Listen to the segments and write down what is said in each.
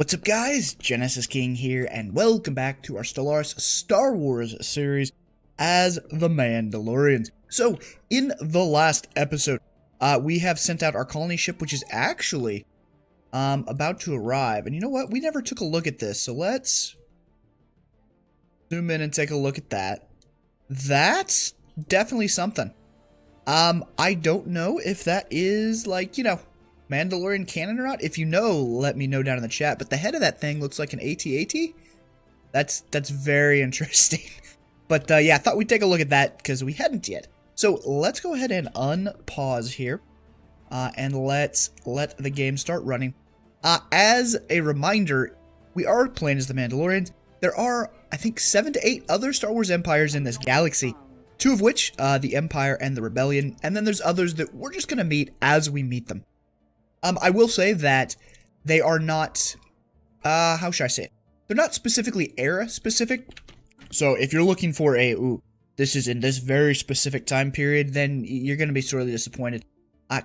What's up guys, Genesis King here, and welcome back to our Stellaris Star Wars series as the Mandalorians. So, in the last episode, we have sent out our colony ship, which is actually about to arrive. And you know what? We never took a look at this, so let's zoom in and take a look at that. That's definitely something. I don't know if that is, like, you know, Mandalorian canon or not. If you know, let me know down in the chat. But the head of that thing looks like an AT-AT. That's very interesting. But yeah, I thought we'd take a look at that because we hadn't yet. So let's go ahead and unpause here, and let's let the game start running. As a reminder, we are playing as the Mandalorians. There are, I think, 7 to 8 other Star Wars empires in this galaxy. 2 of which, the Empire and the Rebellion. And then there's others that we're just going to meet as we meet them. I will say that they are not, how should I say it? They're not specifically era specific. So if you're looking for a, ooh, this is in this very specific time period, then you're going to be sorely disappointed.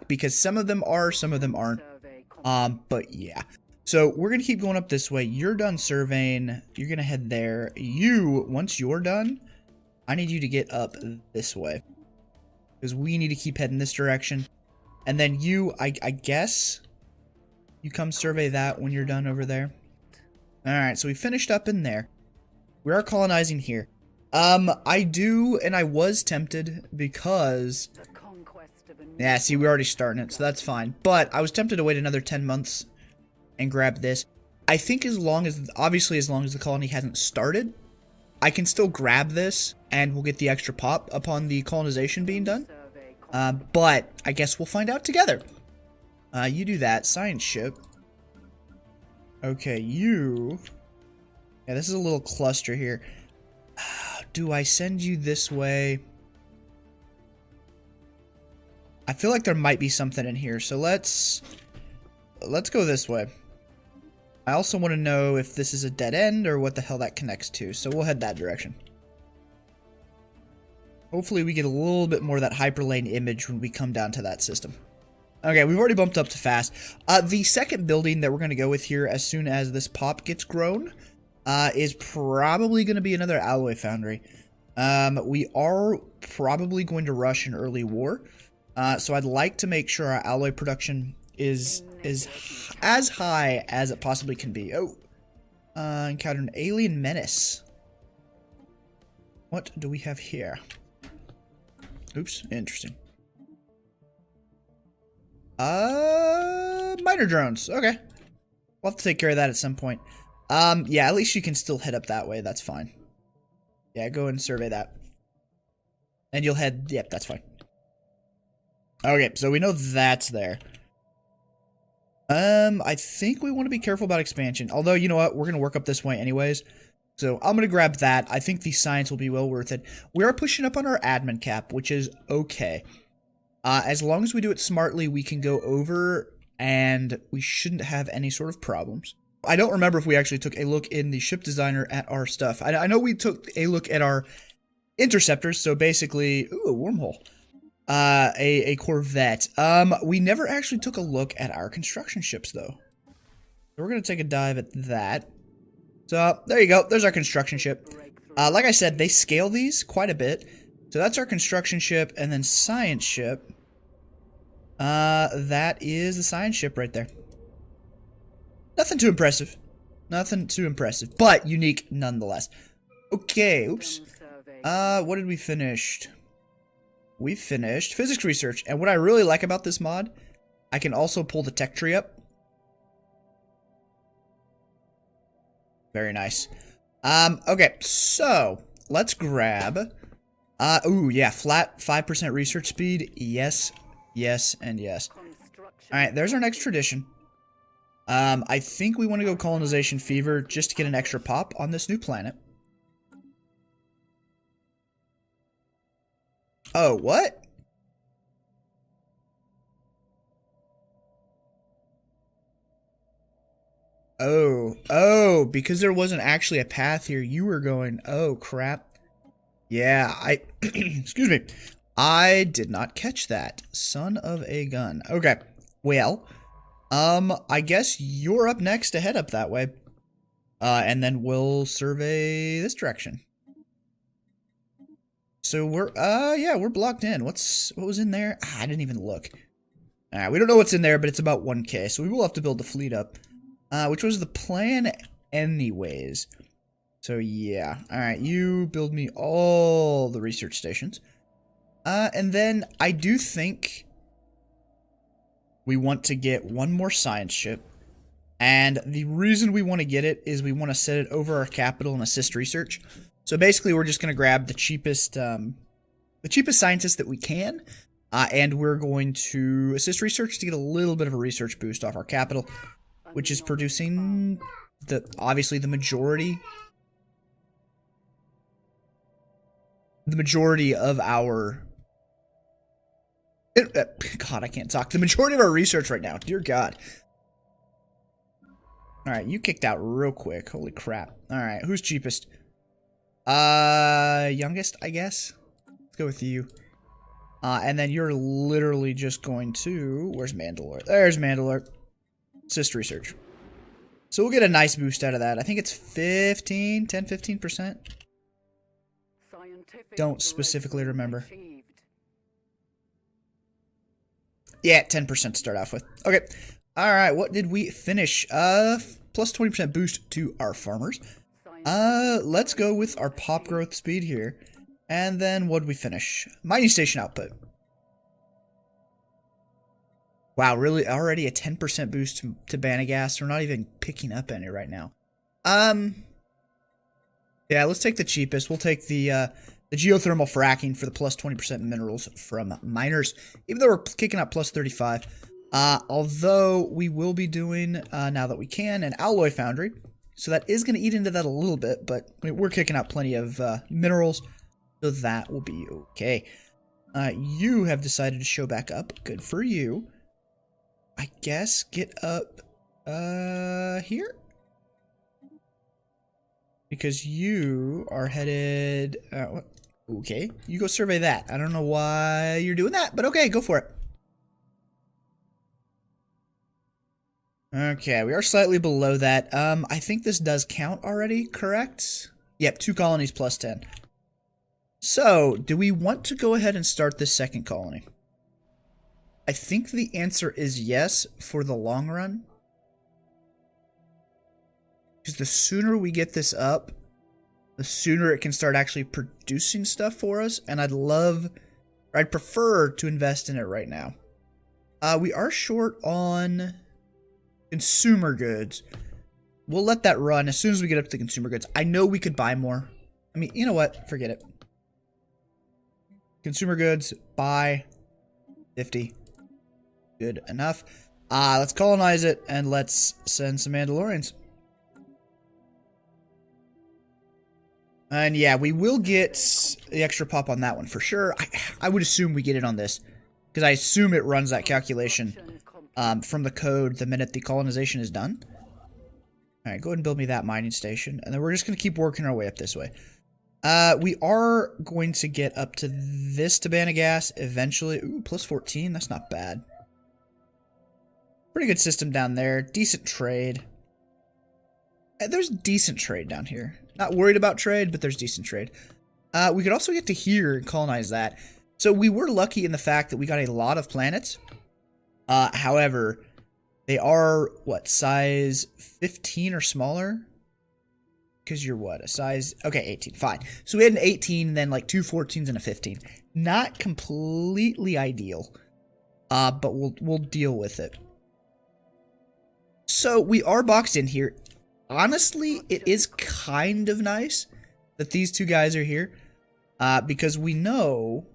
Because some of them are, some of them aren't. But yeah. So we're going to keep going up this way. You're done surveying. You're going to head there. Once you're done, I need you to get up this way. Because we need to keep heading this direction. And then I guess, you come survey that when you're done over there. Alright, so we finished up in there. We are colonizing here. I was tempted because, yeah, see, we're already starting it, so that's fine. But I was tempted to wait another 10 months and grab this. I think obviously as long as the colony hasn't started, I can still grab this, and we'll get the extra pop upon the colonization being done. But I guess we'll find out together. You do that. Science ship. Okay, yeah, this is a little cluster here. Do I send you this way? I feel like there might be something in here, so let's go this way. I also want to know if this is a dead end or what the hell that connects to, so we'll head that direction. Hopefully we get a little bit more of that hyperlane image when we come down to that system. Okay, we've already bumped up to fast. The second building that we're going to go with here as soon as this pop gets grown is probably going to be another alloy foundry. We are probably going to rush an early war. So I'd like to make sure our alloy production is as high as it possibly can be. Oh, encountered an alien menace. What do we have here? Oops, interesting. Miner drones. Okay. We'll have to take care of that at some point. Yeah, at least you can still head up that way. That's fine. Yeah, go and survey that. And you'll head, yep, that's fine. Okay, so we know that's there. I think we want to be careful about expansion. Although, you know what? We're going to work up this way anyways. So I'm going to grab that. I think the science will be well worth it. We are pushing up on our admin cap, which is okay. As long as we do it smartly, we can go over and we shouldn't have any sort of problems. I don't remember if we actually took a look in the ship designer at our stuff. I know we took a look at our interceptors. So basically, ooh, a wormhole. A Corvette. We never actually took a look at our construction ships though. So we're going to take a dive at that. So, there you go. There's our construction ship. Like I said, they scale these quite a bit. So, that's our construction ship. And then science ship. That is the science ship right there. Nothing too impressive. Nothing too impressive. But unique nonetheless. Okay, oops. What did we finish? We finished physics research. And what I really like about this mod, I can also pull the tech tree up. Very nice. Okay, so let's grab, ooh, yeah, flat 5% research speed. Yes, yes, and yes. Alright, there's our next tradition. I think we want to go colonization fever just to get an extra pop on this new planet. Oh, what? Oh, because there wasn't actually a path here, you were going, oh, crap. Yeah, excuse me. I did not catch that. Son of a gun. Okay, well, I guess you're up next to head up that way. And then we'll survey this direction. So we're blocked in. What was in there? I didn't even look. We don't know what's in there, but it's about 1K, so we will have to build the fleet up. Which was the plan anyways. So yeah. Alright, you build me all the research stations. And then I do think we want to get one more science ship. And the reason we want to get it is we want to set it over our capital and assist research. So basically, we're just going to grab the cheapest scientists that we can, and we're going to assist research to get a little bit of a research boost off our capital, which is producing obviously the majority of our. God, I can't talk. The majority of our research right now. Dear God. Alright, you kicked out real quick. Holy crap. Alright, who's cheapest? Youngest, I guess. Let's go with you. And then you're literally just going to... Where's Mandalore? There's Mandalore. Assist research. So we'll get a nice boost out of that. I think it's 10-15%. Don't specifically remember. Yeah, 10% to start off with. Okay. Alright, what did we finish? Plus 20% boost to our farmers. Let's go with our pop growth speed here. And then what did we finish? Mining station output. Wow, really? Already a 10% boost to Banagas. We're not even picking up any right now. Yeah, let's take the cheapest. We'll take the geothermal fracking for the plus 20% minerals from miners. Even though we're kicking up plus 35. Although we will be doing, now that we can, an alloy foundry. So that is going to eat into that a little bit, but we're kicking out plenty of minerals. So that will be okay. You have decided to show back up. Good for you. I guess get up here. Because you are headed... okay, you go survey that. I don't know why you're doing that, but okay, go for it. Okay, we are slightly below that. I think this does count already, correct? Yep, 2 colonies plus 10. So, do we want to go ahead and start this second colony? I think the answer is yes for the long run. Because the sooner we get this up, the sooner it can start actually producing stuff for us. And I'd prefer to invest in it right now. We are short on consumer goods. We'll let that run as soon as we get up to consumer goods. I know we could buy more. I mean, you know what? Forget it. Consumer goods, buy 50. Good enough. Let's colonize it and let's send some Mandalorians. And yeah, we will get the extra pop on that one for sure. I would assume we get it on this, because I assume it runs that calculation from the code the minute the colonization is done. Alright, go ahead and build me that mining station, and then we're just going to keep working our way up this way. We are going to get up to this Tabanagas eventually. Ooh, plus 14, that's not bad. Pretty good system down there, decent trade. There's decent trade down here. Not worried about trade, but there's decent trade. We could also get to here and colonize that. So we were lucky in the fact that we got a lot of planets. However, they are, what, size 15 or smaller? Because you're what, a size... Okay, 18, fine. So we had an 18, and then like 2 14s and a 15. Not completely ideal, but we'll deal with it. So we are boxed in here. Honestly, it is kind of nice that these two guys are here, because we know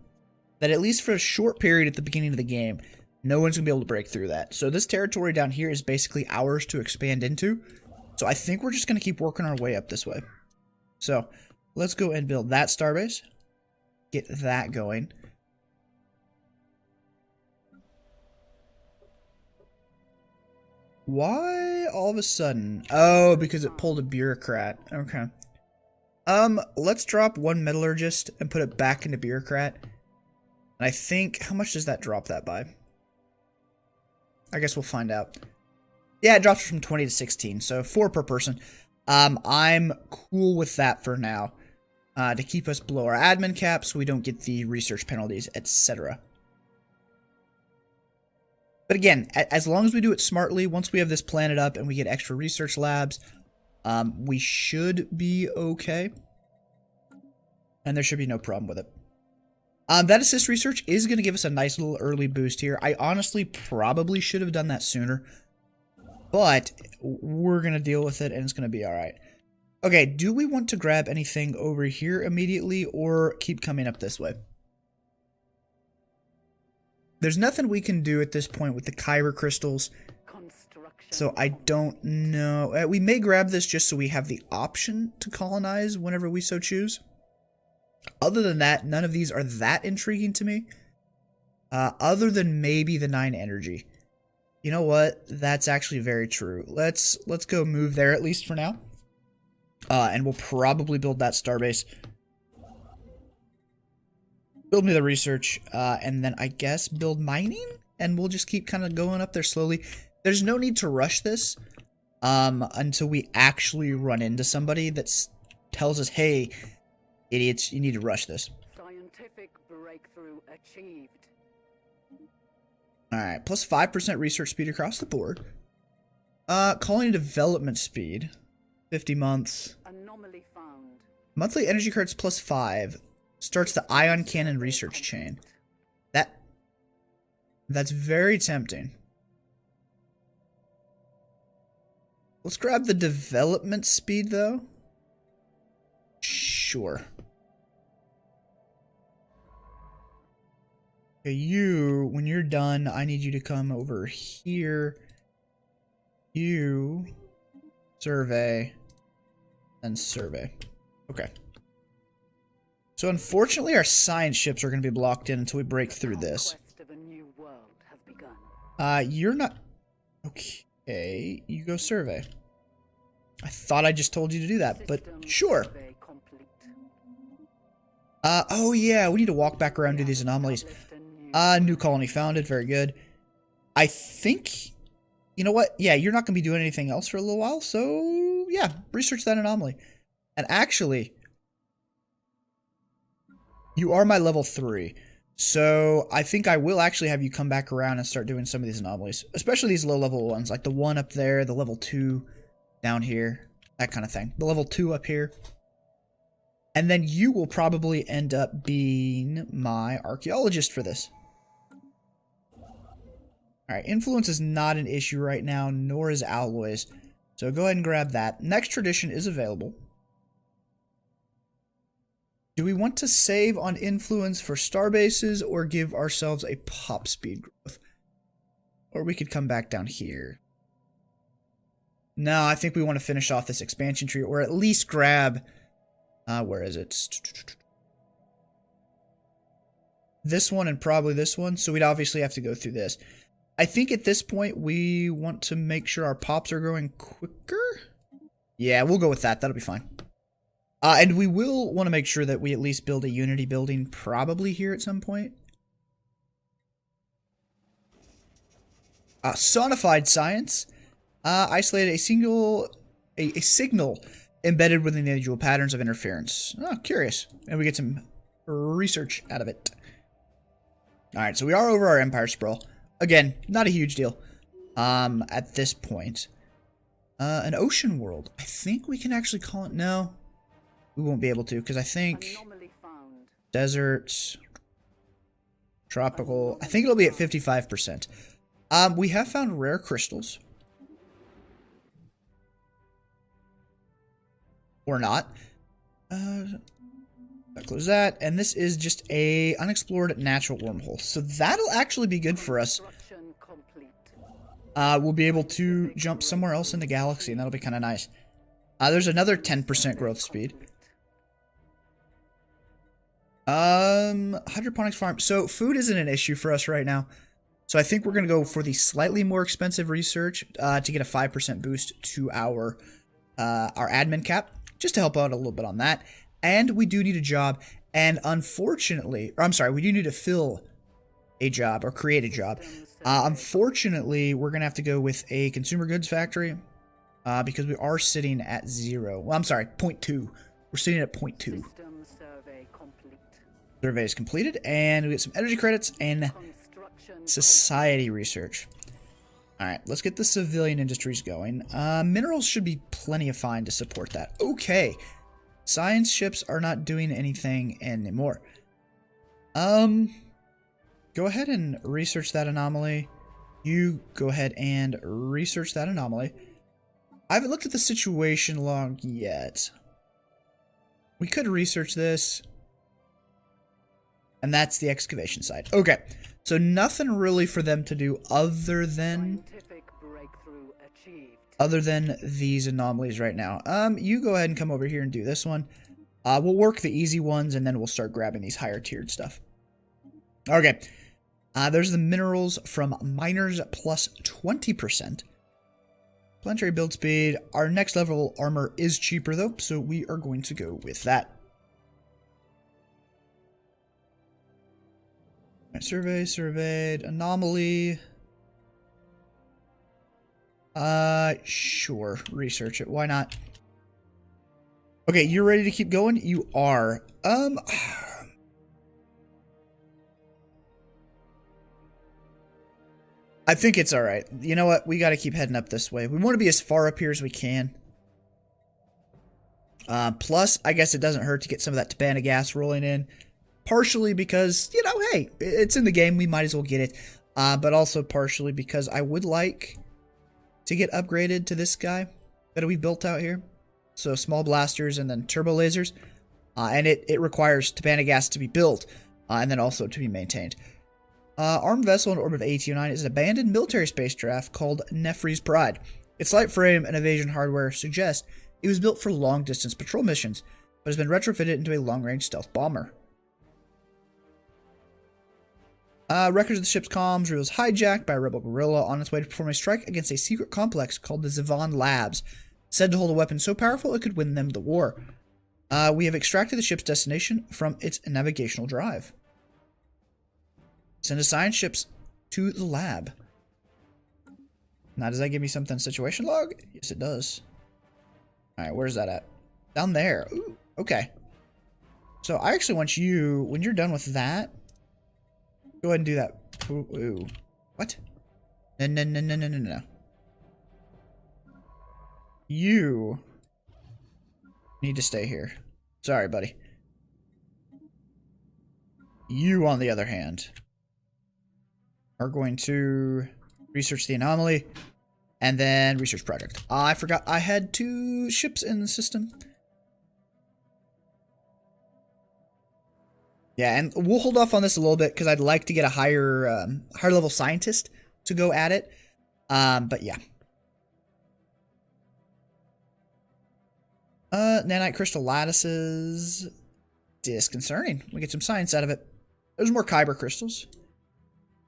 that at least for a short period at the beginning of the game, no one's going to be able to break through that. So this territory down here is basically ours to expand into. So I think we're just going to keep working our way up this way. So let's go and build that starbase. Get that going. Why all of a sudden? Oh, because it pulled a bureaucrat. Okay. Let's drop one metallurgist and put it back into bureaucrat. And I think, how much does that drop that by? I guess we'll find out. Yeah, it drops from 20 to 16, so 4 per person. I'm cool with that for now, to keep us below our admin cap so we don't get the research penalties, etc. But again, as long as we do it smartly, once we have this planet up and we get extra research labs, we should be okay. And there should be no problem with it. That assist research is going to give us a nice little early boost here. I honestly probably should have done that sooner. But we're going to deal with it and it's going to be alright. Okay, do we want to grab anything over here immediately or keep coming up this way? There's nothing we can do at this point with the Kyber crystals. So I don't know. We may grab this just so we have the option to colonize whenever we so choose. Other than that, none of these are that intriguing to me. Other than maybe the 9 energy. You know what? That's actually very true. Let's go move there at least for now. And we'll probably build that starbase. Build me the research, and then I guess build mining? And we'll just keep kind of going up there slowly. There's no need to rush this until we actually run into somebody that tells us, hey, idiots, you need to rush this. Scientific breakthrough achieved. Alright, plus 5% research speed across the board. Colony development speed. 50 months. Anomaly found. Monthly energy cards plus 5. Starts the ion cannon research chain. That's very tempting. Let's grab the development speed, though. Sure. Okay, you, when you're done, I need you to come over here. You survey and survey. Okay. So unfortunately, our science ships are going to be blocked in until we break through this. You're not... Okay, you go survey. I thought I just told you to do that, but sure. Oh yeah, we need to walk back around and do these anomalies. New colony founded, very good. I think... You know what? Yeah, you're not going to be doing anything else for a little while, so yeah, research that anomaly. And actually... You are my level 3, so I think I will actually have you come back around and start doing some of these anomalies. Especially these low-level ones, like the one up there, the level 2 down here, that kind of thing. The level 2 up here. And then you will probably end up being my archaeologist for this. Alright, influence is not an issue right now, nor is alloys. So go ahead and grab that. Next tradition is available. Do we want to save on influence for starbases or give ourselves a pop speed growth? Or we could come back down here. No, I think we want to finish off this expansion tree, or at least grab... where is it? This one and probably this one, so we'd obviously have to go through this. I think at this point we want to make sure our pops are growing quicker? Yeah, we'll go with that. That'll be fine. And we will want to make sure that we at least build a Unity building probably here at some point. Sonified science. Isolated a signal embedded within the individual patterns of interference. Oh, curious. And we get some research out of it. Alright, so we are over our Empire Sprawl. Again, not a huge deal. At this point. An ocean world. I think we can actually call it... No. We won't be able to, because I think deserts, tropical, I think it'll be at 55%. We have found rare crystals. Or not. Close that, and this is just a unexplored natural wormhole. So that'll actually be good for us. We'll be able to jump somewhere else in the galaxy, and that'll be kind of nice. There's another 10% growth speed. Hydroponics farm. So food isn't an issue for us right now. So I think we're going to go for the slightly more expensive research to get a 5% boost to our admin cap, just to help out a little bit on that. And we do need a job, and unfortunately, or I'm sorry, we do need to fill a job or create a job. Unfortunately, we're going to have to go with a consumer goods factory because we are sitting at 0. Well, I'm sorry, 0.2. We're sitting at 0.2. System survey complete. Survey is completed, and we get some energy credits and Construction society research. Alright, let's get the civilian industries going. Minerals should be plenty of fine to support that. Okay. Science ships are not doing anything anymore. Go ahead and research that anomaly. You go ahead and research that anomaly. I haven't looked at the situation log yet. We could research this. And that's the excavation side. Okay. So nothing really for them to do other than these anomalies right now. You go ahead and come over here and do this one. We'll work the easy ones and then we'll start grabbing these higher tiered stuff. Okay. There's the minerals from miners plus 20%. Planetary build speed. Our next level armor is cheaper though, so we are going to go with that. Right, surveyed. Anomaly. Sure. Research it. Why not? Okay, you're ready to keep going? You are. I think it's alright. You know what? We gotta keep heading up this way. We want to be as far up here as we can. Plus, I guess it doesn't hurt to get some of that Tabana gas rolling in. Partially because, you know, hey, it's in the game. We might as well get it. But also partially because I would like to get upgraded to this guy that we built out here. So small blasters and then turbo lasers. And it requires Tabana gas to be built and then also to be maintained. Armed vessel in orbit of ATO9 is an abandoned military spacecraft called Nefri's Pride. Its light frame and evasion hardware suggest it was built for long-distance patrol missions, but has been retrofitted into a long-range stealth bomber. Records of the ship's comms reveals hijacked by a rebel guerrilla on its way to perform a strike against a secret complex called the Zivon Labs, said to hold a weapon so powerful it could win them the war. We have extracted the ship's destination from its navigational drive. Send assigned ships to the lab. Now, does that give me something? Situation log? Yes, it does. Alright, where's that at? Down there. Ooh, okay. So, I actually want you, when you're done with that, go ahead and do that. Ooh. What? No. You need to stay here. Sorry, buddy. You, on the other hand, are going to research the anomaly and then research project. I forgot I had 2 ships in the system. Yeah, and we'll hold off on this a little bit because I'd like to get a higher level scientist to go at it. But yeah. Nanite crystal lattices. Disconcerting. We get some science out of it. There's more kyber crystals.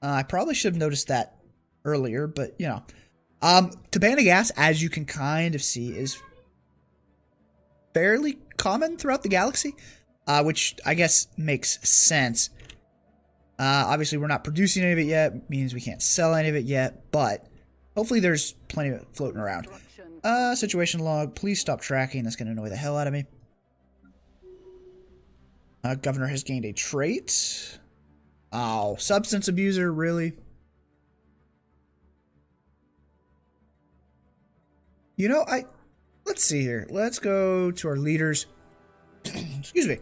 I probably should have noticed that earlier, but, you know. Tabana gas, as you can kind of see, is fairly common throughout the galaxy, which I guess makes sense. Obviously, we're not producing any of it yet, means we can't sell any of it yet, but hopefully there's plenty of it floating around. Situation log, please stop tracking, that's going to annoy the hell out of me. Governor has gained a trait. Oh, substance abuser, really? You know, let's see here. Let's go to our leaders. Excuse me.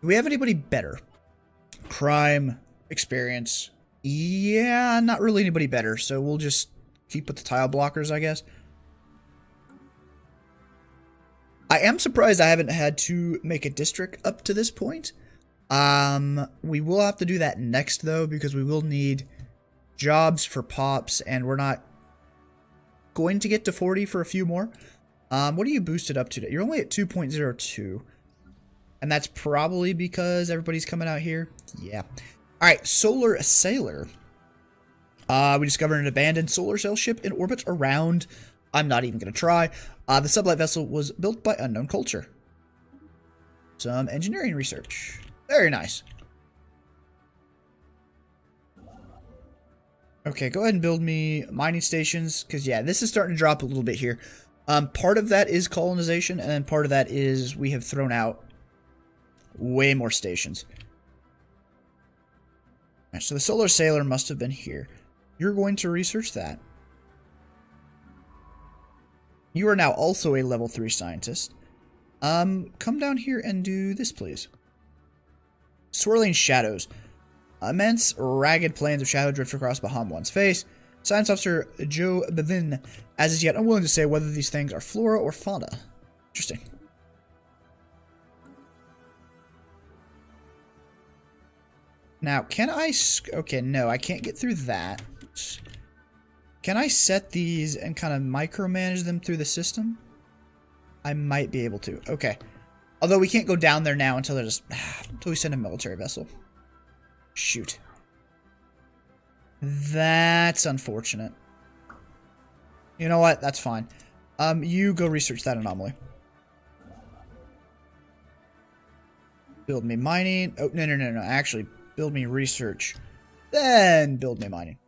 Do we have anybody better? Crime, experience. Yeah, not really anybody better, so we'll just keep with the tile blockers, I guess. I am surprised I haven't had to make a district up to this point. We will have to do that next, though, because we will need jobs for pops, and we're not going to get to 40 for a few more. What are you boosted up to? You're only at 2.02. And that's probably because everybody's coming out here. Yeah. Alright, Solar Sailor. We discovered an abandoned solar sail ship in orbit around... I'm not even going to try. The sublight vessel was built by unknown culture. Some engineering research. Very nice. Okay, go ahead and build me mining stations, because yeah, this is starting to drop a little bit here. Part of that is colonization, and then part of that is we have thrown out way more stations. Alright, so the Solar Sailor must have been here. You're going to research that. You are now also a level 3 scientist. Come down here and do this, please. Swirling shadows. Immense, ragged plains of shadow drift across Baham 1's face. Science Officer Joe Bevin, as is yet unwilling to say whether these things are flora or fauna. Interesting. Now, can I... Okay, no, I can't get through that. Can I set these and kind of micromanage them through the system? I might be able to. Okay. Although we can't go down there now until until we send a military vessel. Shoot. That's unfortunate. You know what? That's fine. You go research that anomaly. Build me mining. Oh, no. Actually, build me research. Then build me mining.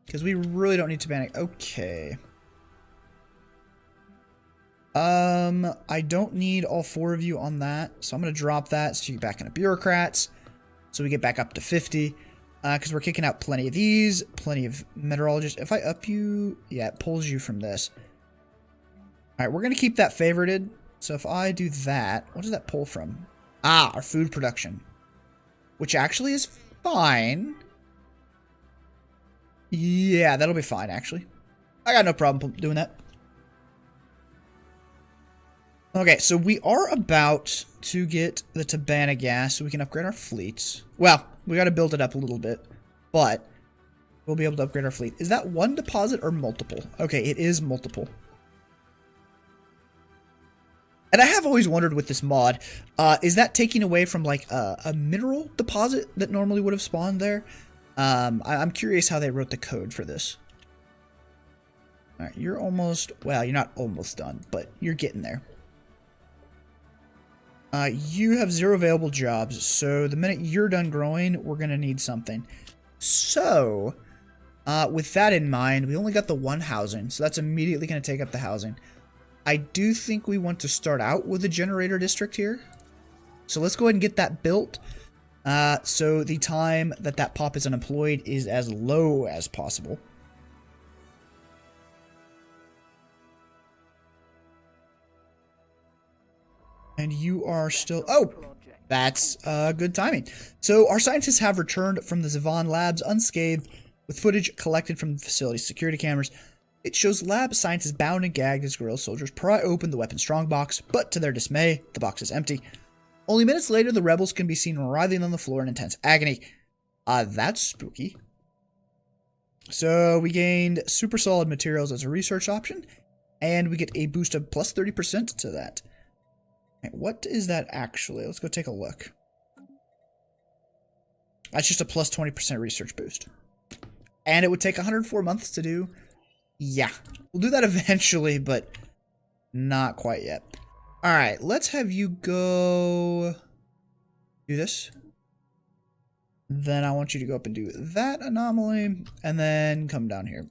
Because we really don't need to panic. Okay. I don't need all 4 of you on that. So I'm going to drop that so you get back into bureaucrats. So we get back up to 50. Because we're kicking out plenty of these. Plenty of meteorologists. If I up you... Yeah, it pulls you from this. Alright, we're going to keep that favorited. So if I do that... What does that pull from? Ah, our food production. Which actually is fine. Yeah, that'll be fine, actually. I got no problem doing that. Okay, so we are about to get the Tabana gas so we can upgrade our fleets. Well, we got to build it up a little bit, but we'll be able to upgrade our fleet. Is that one deposit or multiple? Okay, it is multiple. And I have always wondered with this mod, is that taking away from like a mineral deposit that normally would have spawned there? I'm curious how they wrote the code for this. All right, you're almost, well, you're not almost done, but you're getting there. You have 0 available jobs, so the minute you're done growing, we're going to need something. So, with that in mind, we only got the 1 housing, so that's immediately going to take up the housing. I do think we want to start out with a generator district here. So let's go ahead and get that built. So the time that pop is unemployed is as low as possible. And you are still... Oh! That's good timing. So our scientists have returned from the Zavon labs unscathed with footage collected from the facility's security cameras. It shows lab scientists bound and gagged as guerrilla soldiers pry open the weapon strongbox, but to their dismay, the box is empty. Only minutes later, the rebels can be seen writhing on the floor in intense agony. That's spooky. So we gained super solid materials as a research option, and we get a boost of plus 30% to that. What is that actually? Let's go take a look. That's just a plus 20% research boost. And it would take 104 months to do. Yeah, we'll do that eventually, but not quite yet. Alright, let's have you go do this. Then I want you to go up and do that anomaly, and then come down here.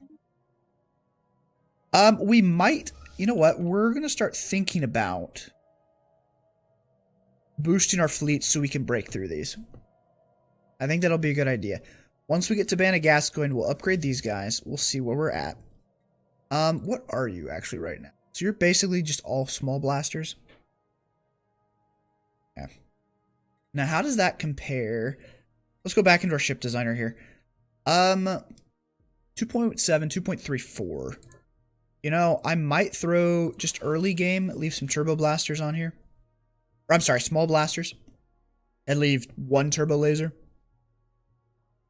We might, you know what, we're going to start thinking about boosting our fleet so we can break through these. I think that'll be a good idea. Once we get to Tabana gas going, we'll upgrade these guys. We'll see where we're at. What are you actually right now? So you're basically just all small blasters. Yeah. Now, how does that compare? Let's go back into our ship designer here. 2.7, 2.34. You know, I might throw just early game, leave some turbo blasters on here. Or, I'm sorry, small blasters. And leave 1 turbo laser.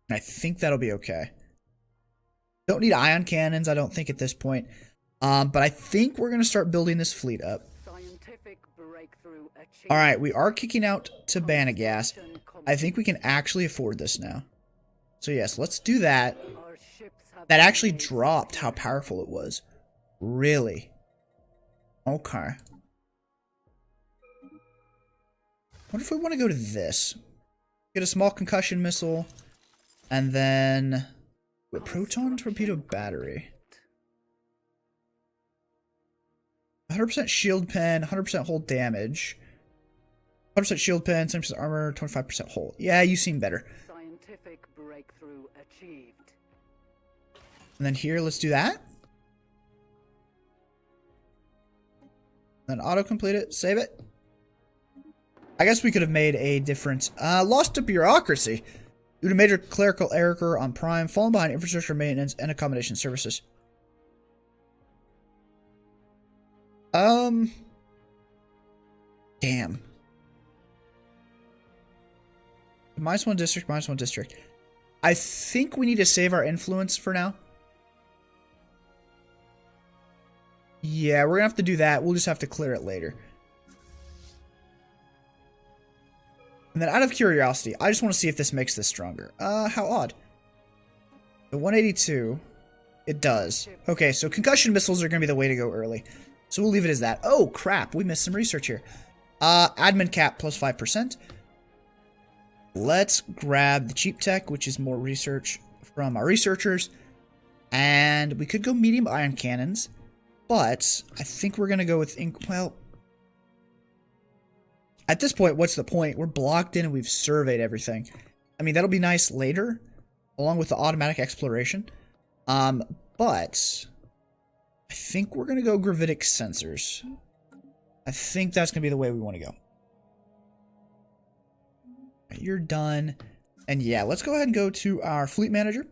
And I think that'll be okay. Don't need ion cannons, I don't think, at this point. But I think we're going to start building this fleet up. Alright, we are kicking out Tabana gas. I think we can actually afford this now. So yes, let's do that. That actually dropped how powerful it was. Really? Okay. What if we want to go to this? Get a small concussion missile. And then Wait, proton torpedo battery. 100% shield pen, 100% hull damage. 100% shield pen, 70% armor, 25% hull. Yeah, you seem better. Scientific breakthrough achieved. And then here, let's do that. Then auto-complete it, save it. I guess we could have made a difference. Lost to bureaucracy. Due to major clerical error on Prime, falling behind infrastructure maintenance and accommodation services. Damn. -1 district, -1 district. I think we need to save our influence for now. Yeah, we're gonna have to do that. We'll just have to clear it later. And then out of curiosity, I just want to see if this makes this stronger. How odd. The 182, it does. Okay, so concussion missiles are going to be the way to go early. So we'll leave it as that. Oh, crap, we missed some research here. Admin cap plus 5%. Let's grab the cheap tech, which is more research from our researchers. And we could go medium ion cannons, but I think we're going to go with well, at this point, what's the point? We're blocked in and we've surveyed everything. I mean, that'll be nice later, along with the automatic exploration. But I think we're going to go gravitic sensors. I think that's going to be the way we want to go. Right, you're done. And yeah, let's go ahead and go to our fleet manager.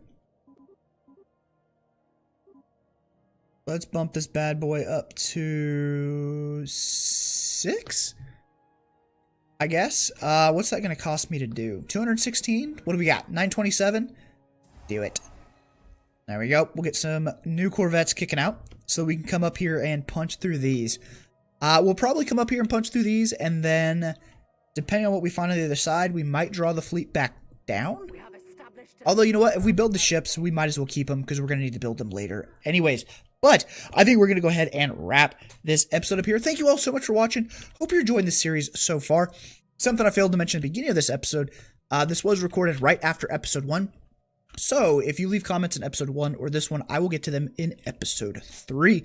Let's bump this bad boy up to 6. I guess. What's that going to cost me to do? 216? What do we got? 927? Do it. There we go. We'll get some new Corvettes kicking out so we can come up here and punch through these. We'll probably come up here and punch through these, and then, depending on what we find on the other side, we might draw the fleet back down. Although, you know what? If we build the ships, we might as well keep them because we're going to need to build them later. Anyways, but I think we're going to go ahead and wrap this episode up here. Thank you all so much for watching. Hope you're enjoying this series so far. Something I failed to mention at the beginning of this episode, this was recorded right after episode 1. So if you leave comments in episode 1 or this one, I will get to them in episode 3.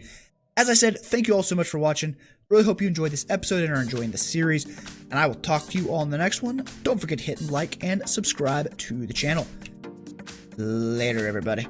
As I said, thank you all so much for watching. Really hope you enjoyed this episode and are enjoying the series. And I will talk to you all in the next one. Don't forget to hit like and subscribe to the channel. Later, everybody.